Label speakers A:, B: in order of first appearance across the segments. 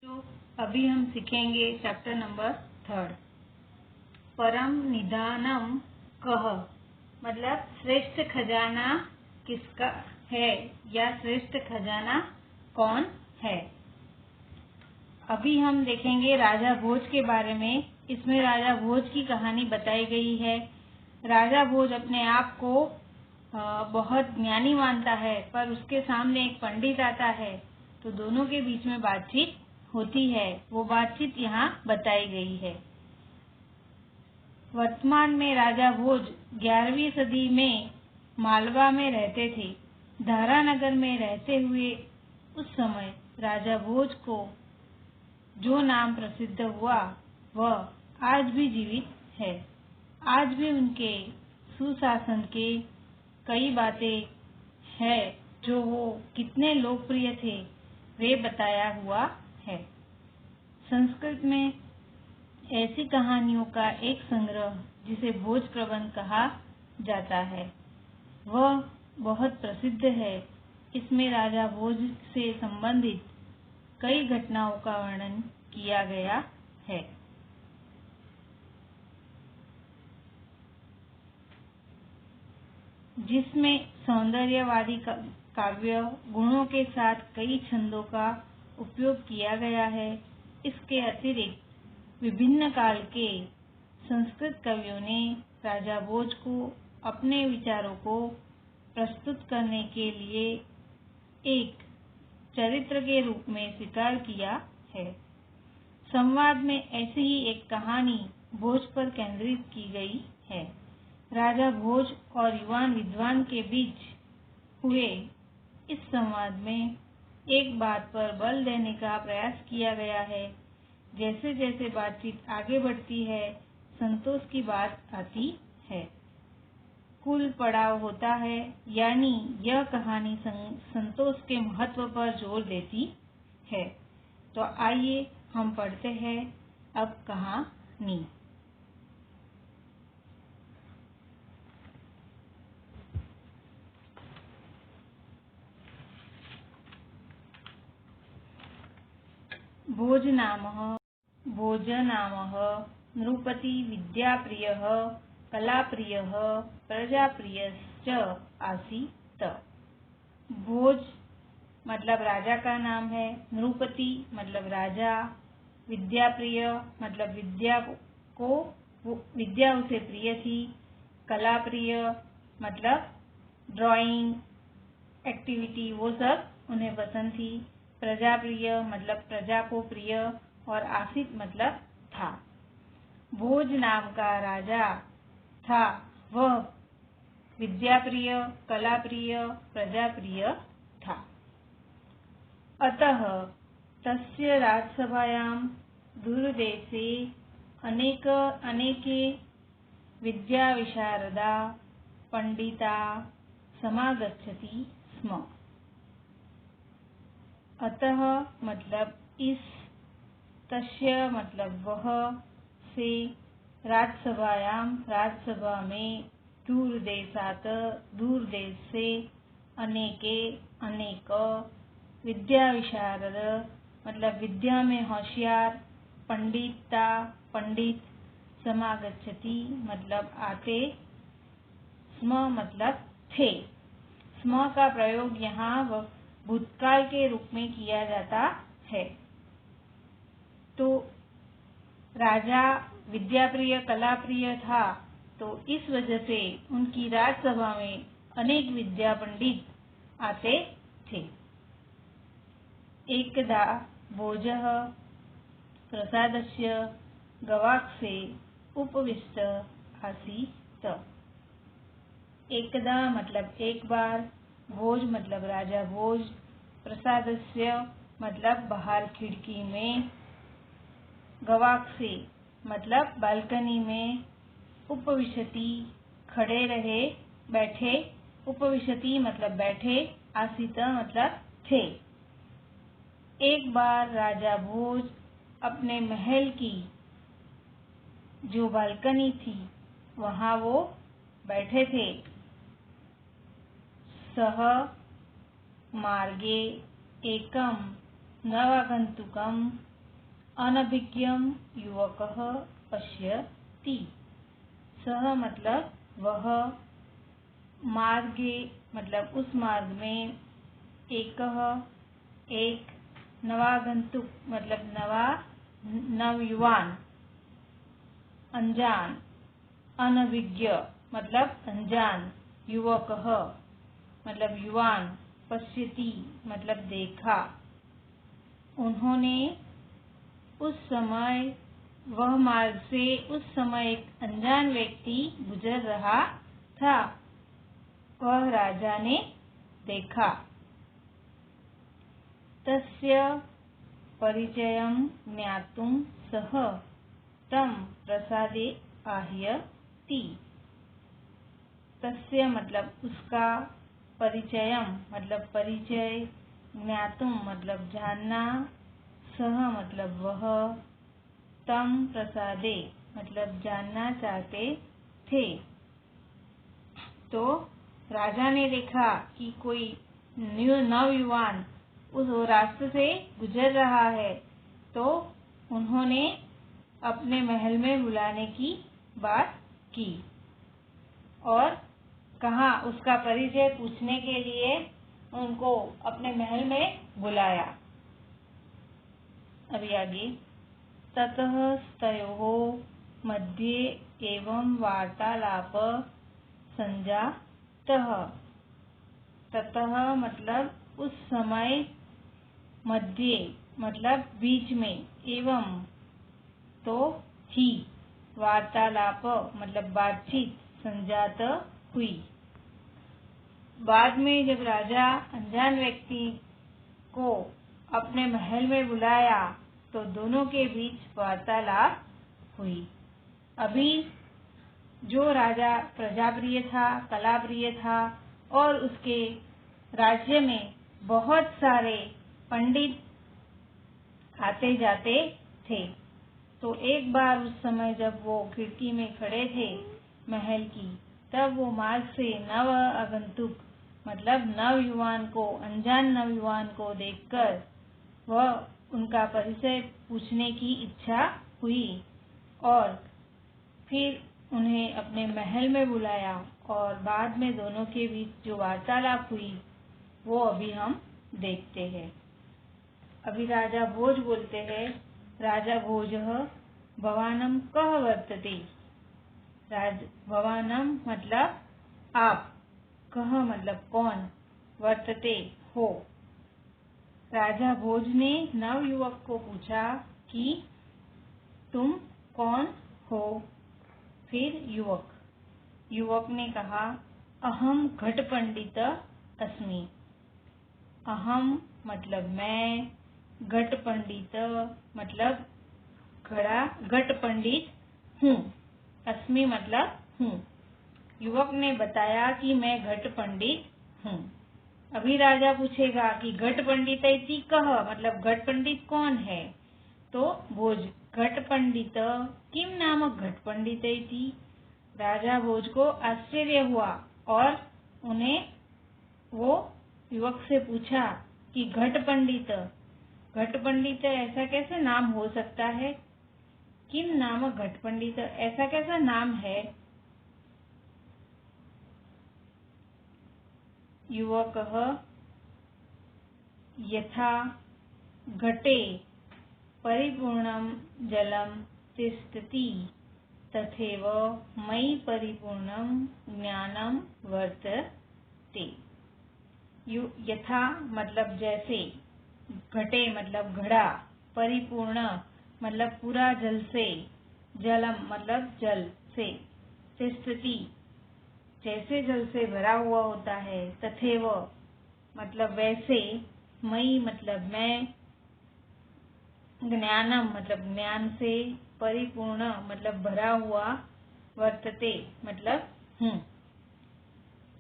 A: तो अभी हम सीखेंगे चैप्टर नंबर 3। परम निधानम कह, मतलब श्रेष्ठ खजाना किसका है या श्रेष्ठ खजाना कौन है। अभी हम देखेंगे राजा भोज के बारे में। इसमें राजा भोज की कहानी बताई गई है। राजा भोज अपने आप को बहुत ज्ञानी मानता है, पर उसके सामने एक पंडित आता है तो दोनों के बीच में बातचीत होती है। वो बातचीत यहाँ बताई गई है। वर्तमान में राजा भोज 11वीं सदी में मालवा में रहते थे। धारानगर में रहते हुए उस समय राजा भोज को जो नाम प्रसिद्ध हुआ वह आज भी जीवित है। आज भी उनके सुशासन के कई बातें हैं जो वो कितने लोकप्रिय थे वे बताया हुआ है। संस्कृत में ऐसी कहानियों का एक संग्रह जिसे भोज प्रबंध कहा जाता है वह बहुत प्रसिद्ध है। इसमें राजा भोज से संबंधित कई घटनाओं का वर्णन किया गया है। जिसमें सौंदर्यवादी काव्य गुणों के साथ कई छंदों का उपयोग किया गया है। इसके अतिरिक्त विभिन्न काल के संस्कृत कवियों ने राजा भोज को अपने विचारों को प्रस्तुत करने के लिए एक चरित्र के रूप में स्वीकार किया है। संवाद में ऐसी ही एक कहानी भोज पर केंद्रित की गई है। राजा भोज और युवान विद्वान के बीच हुए इस संवाद में एक बात पर बल देने का प्रयास किया गया है। जैसे जैसे बातचीत आगे बढ़ती है संतोष की बात आती है, कुल पड़ाव होता है, यानी यह कहानी संतोष के महत्व पर जोर देती है। तो आइए हम पढ़ते हैं अब कहानी। भोजनामः नृपति विद्याप्रियः कलाप्रियः प्रजाप्रियश्च आसीत्। भोज मतलब राजा का नाम है, नृपति मतलब राजा, विद्याप्रिय मतलब विद्या उसे प्रिय थी, कलाप्रिय मतलब ड्राइंग एक्टिविटी वो सब उन्हें पसंद थी, प्रजाप्रिय मतलब प्रजा को प्रिय, और आसित मतलब था। भोज नाम का राजा था, वह विद्याप्रिय, कलाप्रिय, प्रजाप्रिय था। अतः तस्य राजसभायां दूरदेशे अनेके विद्याविशारदा पंडिता समागच्छति स्म। अतः मतलब इस, तस्य मतलब वह, से, राजसभा में, दूरदेशात दूर देश से, अनेक, विद्याविशारद मतलब विद्या में होशियार, पंडिता पंडित, समागच्छति मतलब आते, स्म मतलब थे। स्म का प्रयोग यहाँ भूतकाल के रूप में किया जाता है। तो राजा विद्याप्रिय कलाप्रिय था, तो इस वजह से उनकी राजसभा में अनेक विद्या पंडित आते थे। एकदा भोजः प्रसादस्य गवाक्षे उपविष्ट आसीत्। एकदा मतलब एक बार, भोज मतलब राजा भोज, प्रसादस्य मतलब बाहर खिड़की में, गवाक्षे मतलब बालकनी में, उपविशति खड़े रहे बैठे, उपविशति मतलब बैठे, आसीत मतलब थे। एक बार राजा भोज अपने महल की जो बालकनी थी वहाँ वो बैठे थे। सह मार्गे एकम नवागन्तुकम् अनभिज्ञं युवकः पश्यति। सः मतलब वह, मार्गे मतलब उस मार्ग में, एकः एक, नवागंतुक मतलब नवयुवान, अनजान, अनभिज्ञ मतलब अनजान, युवकः मतलब युवान, पश्यति मतलब देखा। उन्होंने उस समय, वह मार्ग से उस समय एक अनजान व्यक्ति गुजर रहा था, वह राजा ने देखा। तस्य परिचयं ज्ञातुं सः तं प्रसादे आह्वयति। तस्य मतलब उसका, परिचयम मतलब परिचय, ज्ञातुम मतलब जानना, सह मतलब वह, तम प्रसादे मतलब जानना चाहते थे। तो राजा ने देखा कि कोई नवयुवान उस रास्ते से गुजर रहा है, तो उन्होंने अपने महल में बुलाने की बात की और कहा, उसका परिचय पूछने के लिए उनको अपने महल में बुलाया। अभी आगे, ततः स्तयोः मध्ये एवं वार्तालाप संजातः। ततः मतलब उस समय, मध्ये मतलब बीच में, एवं तो ही, वार्तालाप मतलब बातचीत, संजात हुई। बाद में जब राजा अनजान व्यक्ति को अपने महल में बुलाया तो दोनों के बीच वार्तालाप हुई। अभी जो राजा प्रजाप्रिय था, कलाप्रिय था और उसके राज्य में बहुत सारे पंडित आते जाते थे, तो एक बार उस समय जब वो खिड़की में खड़े थे महल की, तब वो मार्ग से नव आगंतुक मतलब नवयुवान को, अनजान नवयुवान को देखकर वह उनका परिचय पूछने की इच्छा हुई और फिर उन्हें अपने महल में बुलाया और बाद में दोनों के बीच जो वार्तालाप हुई वो अभी हम देखते हैं। अभी राजा भोज बोलते हैं, राजा भोजः भवानं कः वर्तते। भवानं मतलब आप, कः मतलब कौन, वर्तते हो। राजा भोज ने नवयुवक को पूछा कि तुम कौन हो। फिर युवक ने कहा, अहम घट पंडित अस्मि। अहम मतलब मैं, घट पंडित मतलब घड़ा, घट पंडित हूँ, अस्मि मतलब हूँ। युवक ने बताया कि मैं घट पंडित हूँ। अभी राजा पूछेगा कि घट पंडित इति कः मतलब घट पंडित कौन है। तो भोज, घट पंडित किम नाम घट पंडित इति। राजा भोज को आश्चर्य हुआ और वो युवक से पूछा कि घट पंडित ऐसा कैसे नाम हो सकता है। किम नाम घट पंडित, ऐसा कैसा नाम है। युवकः यथा घटे परिपूर्णं जलं तिष्ठति तथैव मयि परिपूर्णं ज्ञानं वर्तते। यथा मतलब जैसे, घटे मतलब घड़ा, परिपूर्ण मतलब पूरा जल से, जलम मतलब जल से, तिष्ठति जैसे जल से भरा हुआ होता है, तथैव मतलब वैसे, मयि मतलब मैं, ज्ञानम मतलब ज्ञान से, परिपूर्ण मतलब भरा हुआ, वर्तते मतलब हूँ।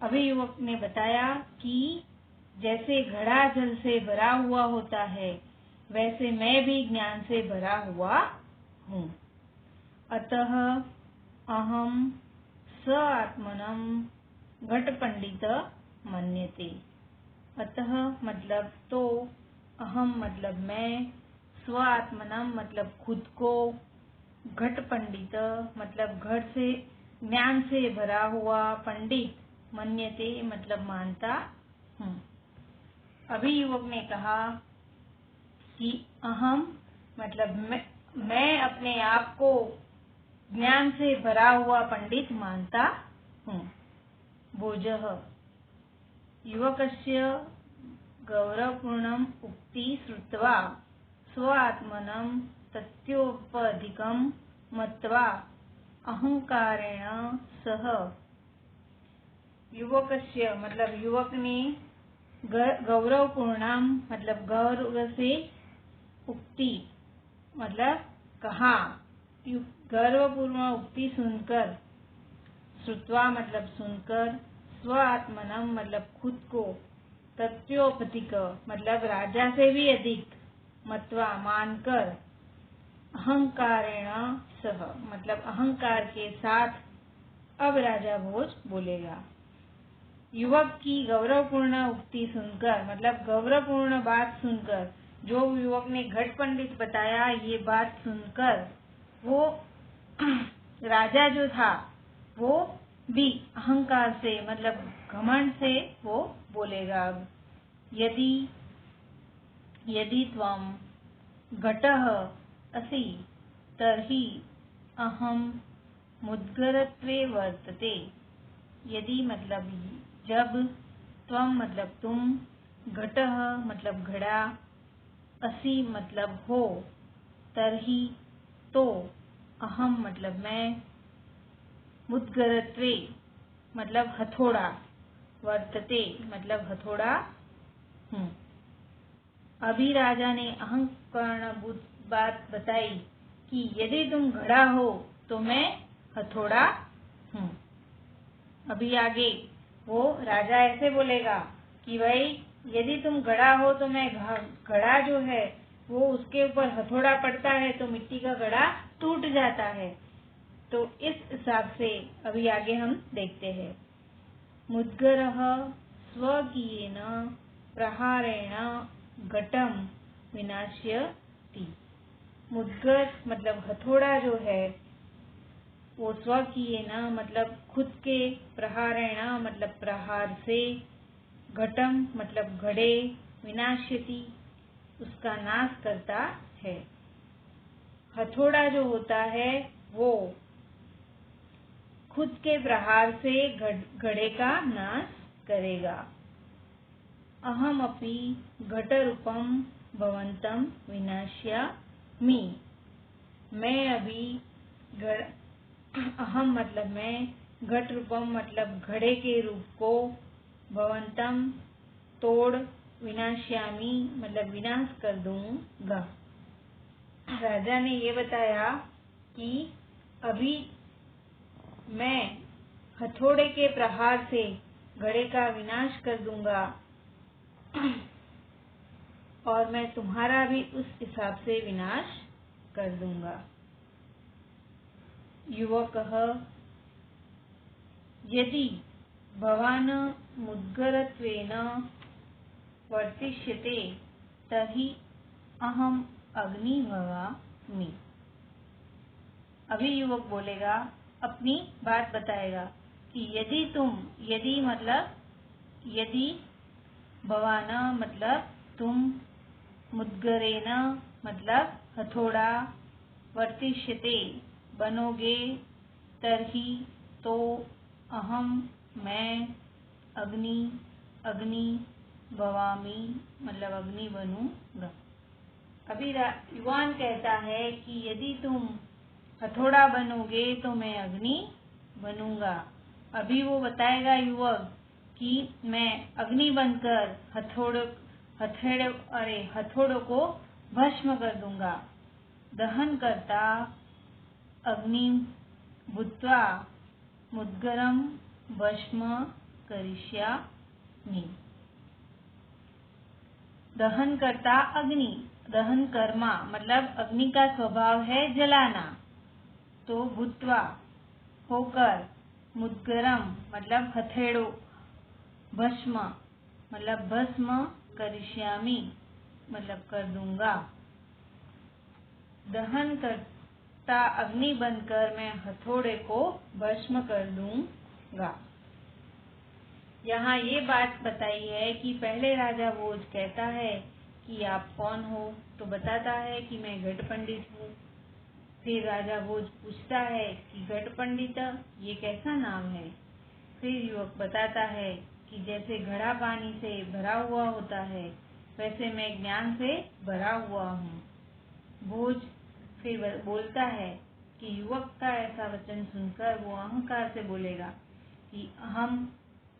A: अभी युवक ने बताया कि जैसे घड़ा जल से भरा हुआ होता है, वैसे मैं भी ज्ञान से भरा हुआ हूँ। अतः अहम स आत्मनं घट पंडित मन्यते। अतः मतलब तो, अहम मतलब मैं, स्व आत्मनम मतलब खुद को, घट पंडित मतलब घट से ज्ञान से भरा हुआ पंडित, मन्यते मतलब मानता हूँ। अभी युवक ने कहा कि अहम मतलब मैं अपने आप को ज्ञान से भरा हुआ पंडित मानता हूँ। भोजः युवकस्य गौरवपूर्णम् उक्ति श्रुत्वा स्वात्मनं तथ्योपधिकं मत्वा अहंकारेण सह। युवकस्य मतलब युवक ने गौरवपूर्णम मतलब गौरव से, उक्ति मतलब कहा, गर्वपूर्ण उक्ति सुनकर, श्रुत्वा मतलब सुनकर, स्व आत्मनम मतलब खुद को, तथ्योपधिक मतलब राजा से भी अधिक, मत्वा मानकर, अहंकारेण सह मतलब अहंकार के साथ अब राजा भोज बोलेगा। युवक की गौरवपूर्ण उक्ति सुनकर मतलब गौरवपूर्ण बात सुनकर, जो युवक ने घट पंडित बताया ये बात सुनकर वो राजा जो था वो भी अहंकार से मतलब घमंड से वो बोलेगा। यदि यदि त्वं घटः असि तर्हि अहम मुद्गरत्वे वर्तते। यदि मतलब जब, त्वं मतलब तुम, घटः मतलब घड़ा, असि मतलब हो, तर्हि तो, अहम मतलब मैं, मुद्गरत्वे मतलब हथौड़ा, वर्तते मतलब हथौड़ा हूँ। अभी राजा ने अहंकारणभूत बात बताई कि यदि तुम घड़ा हो तो मैं हथौड़ा हूँ। अभी आगे वो राजा ऐसे बोलेगा कि भाई यदि तुम घड़ा हो तो मैं घड़ा जो है वो उसके ऊपर हथौड़ा पड़ता है तो मिट्टी का घड़ा टूट जाता है। तो इस हिसाब से अभी आगे हम देखते हैं। मुद्गरः स्वकीयेन प्रहारेण घटं विनाश्यति। मुद्गर मतलब हथौड़ा जो है वो स्वकीयेन मतलब खुद के, प्रहारेण मतलब प्रहार से, घटम मतलब घड़े, विनाश्यति उसका नाश करता है। हथौड़ा जो होता है वो खुद के प्रहार से घड़े का नाश करेगा। अहम अपि घटरूपम भवन्तं विनाश्यामि। मैं अभी अहम मतलब मैं, घट रूपम मतलब घड़े के रूप को, भवंतम तोड़, विनाश्यामि मतलब विनाश कर दूंगा। राजा ने ये बताया कि अभी मैं हथौड़े के प्रहार से घड़े का विनाश कर दूंगा और मैं तुम्हारा भी उस हिसाब से विनाश कर दूंगा। युवकः यदि भवान् मुद्गरत्वेन वर्तिष्यते तर्हि अहम अग्नि भवामि। अभी युवक बोलेगा, अपनी बात बताएगा कि यदि तुम, यदि मतलब यदि, भवान मतलब तुम, मुद्गरेण मतलब हथौड़ा, वर्तिष्यते बनोगे, तर्हि तो, अहम मैं, अग्नि भवामि मतलब अग्नि बनूंगा। अभी युवान कहता है कि यदि तुम हथौड़ा बनोगे तो मैं अग्नि बनूंगा। अभी वो बताएगा युवक कि मैं अग्नि बनकर हथौड़ों को भस्म कर दूंगा। दहन करता अग्नि भूत्वा मुद्गरम भस्म करिष्यामि। दहन करता अग्नि, दहन कर्मा मतलब अग्नि का स्वभाव है जलाना, तो भूत्वा होकर, मुद्गरम मतलब हथेड़ो, भस्म मतलब भस्म करिष्यामि मतलब कर दूंगा। दहन करता अग्नि बनकर मैं हथौड़े को भस्म कर दूंगा। यहाँ ये बात बताई है कि पहले राजा भोज कहता है कि आप कौन हो, तो बताता है कि मैं घट पंडित हूँ। फिर राजा भोज पूछता है कि घट पंडित ये कैसा नाम है। फिर युवक बताता है कि जैसे घड़ा पानी से भरा हुआ होता है, वैसे मैं ज्ञान से भरा हुआ हूँ। भोज फिर बोलता है कि युवक का ऐसा वचन सुनकर वो अहंकार से बोलेगा कि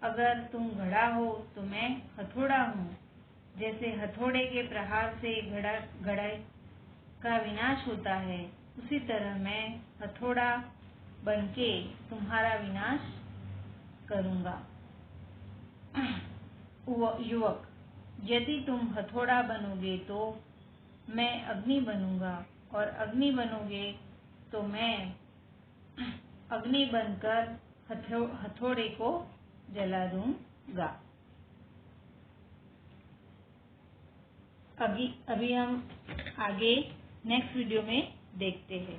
A: अगर तुम घड़ा हो तो मैं हथौड़ा हूँ। जैसे हथौड़े के प्रहार से घड़े का विनाश होता है, उसी तरह मैं हथौड़ा बनके तुम्हारा विनाश करूँगा। युवक, यदि तुम हथौड़ा बनोगे तो मैं अग्नि बनूंगा, और अग्नि बनोगे तो मैं अग्नि बनकर हथौड़े को जला दूंगा। अभी हम आगे नेक्स्ट वीडियो में देखते हैं।